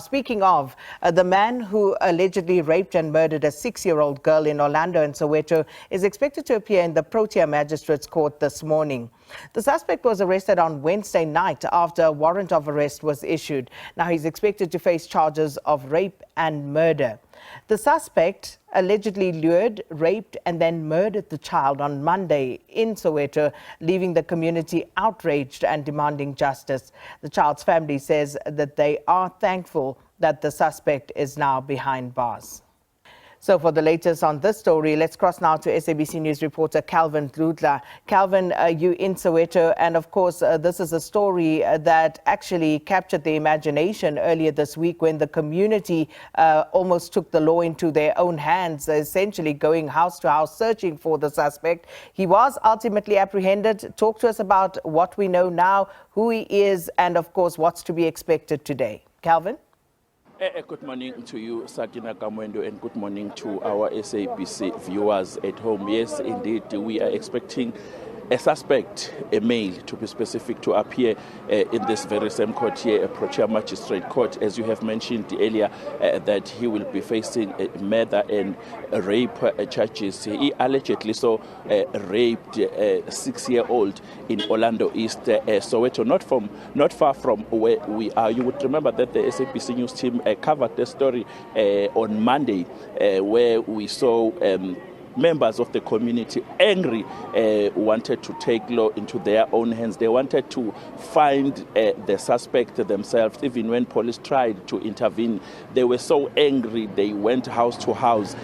Speaking of, the man who allegedly raped and murdered a 6-year-old girl in Orlando and Soweto is expected to appear in the Protea Magistrate's court this morning. The suspect was arrested on Wednesday night after a warrant of arrest was issued. Now he's expected to face charges of rape and murder. The suspect allegedly lured, raped and then murdered the child on Monday in Soweto, leaving the community outraged and demanding justice. The child's family says that they are thankful that the suspect is now behind bars. So for the latest on this story, let's cross now to SABC News reporter Calvin Dludla. Calvin, you in Soweto, and of course this is a story that actually captured the imagination earlier this week when the community almost took the law into their own hands, essentially going house to house searching for the suspect. He was ultimately apprehended. Talk to us about what we know now, who he is, and of course what's to be expected today. Calvin? Good morning to you, Sakina Kamwendo, and good morning to our SABC viewers at home. Yes, indeed, we are expecting a suspect, a male to be specific, to appear in this very same court here, a Protea Magistrate court, as you have mentioned earlier, that he will be facing murder and rape charges. He allegedly raped a 6-year-old in Orlando East, Soweto, not far from where we are. You would remember that the SABC News team covered the story on Monday, where we saw members of the community angry, wanted to take law into their own hands. They wanted to find the suspect themselves. Even when police tried to intervene, they were so angry they went house to house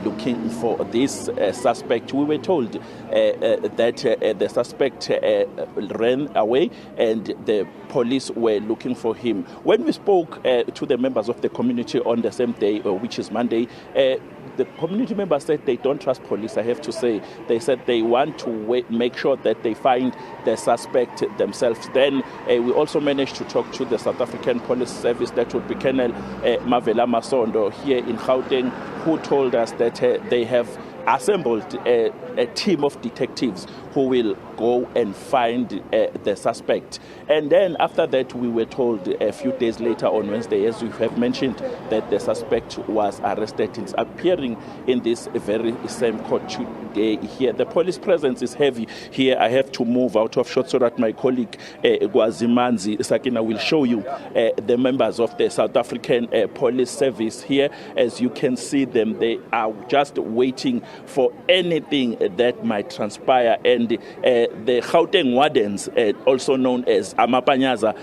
looking for this suspect. We were told that the suspect ran away and the police were looking for him. When we spoke to the members of the community on the same day, which is Monday, the community members said they don't trust police, I have to say. They said they want to make sure that they find the suspect themselves. Then we also managed to talk to the South African Police Service, that would be Colonel Mavela Masondo here in Gauteng, who told us that they have assembled a team of detectives who will go and find the suspect. And then after that, we were told a few days later on Wednesday, as you have mentioned, that the suspect was arrested. It's appearing in this very same court today here. The police presence is heavy here. I have to move out of shot so that my colleague Gwazimanzi Sakina will show you the members of the South African Police Service here. As you can see them, they are just waiting for anything that might transpire. And the Gauteng wardens, also known as Amapanyaza,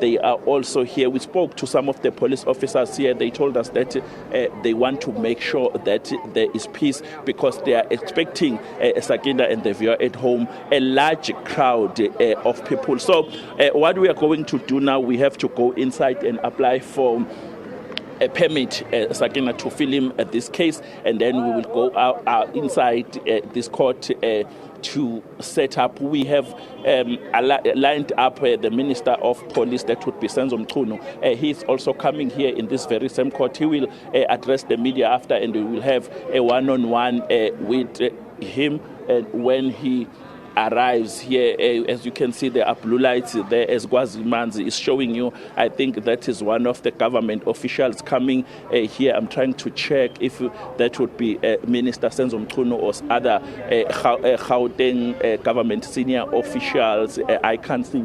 they are also here. We spoke to some of the police officers here. They told us that they want to make sure that there is peace, because they are expecting Sakina and the viewer at home, a large crowd of people. So what we are going to do now, we have to go inside and apply for a permit, Sakina, to film this case, and then we will go out inside this court to set up. We have lined up the Minister of Police, that would be Senzo Mchunu. He is also coming here in this very same court. He will address the media after, and we will have a one-on-one with him when he arrives here. As you can see, there are blue lights there, as Gwazimanzi is showing you. I think that is one of the government officials coming here. I'm trying to check if that would be Minister Senzo Mchunu or other Gauteng government senior officials. I can't see.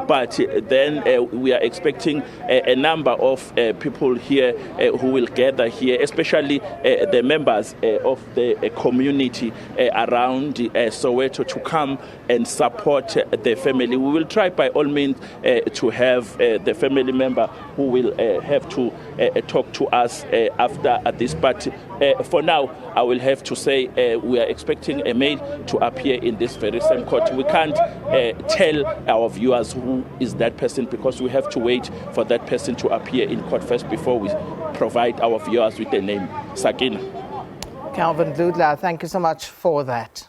But then we are expecting a number of people here who will gather here, especially the members of the community around Soweto, to come and support the family. We will try by all means to have the family member who will have to talk to us after this. But for now, I will have to say we are expecting a male to appear in this very same court. We can't tell our viewers who is that person, because we have to wait for that person to appear in court first before we provide our viewers with the name. Sakina. Calvin Dludla, thank you so much for that.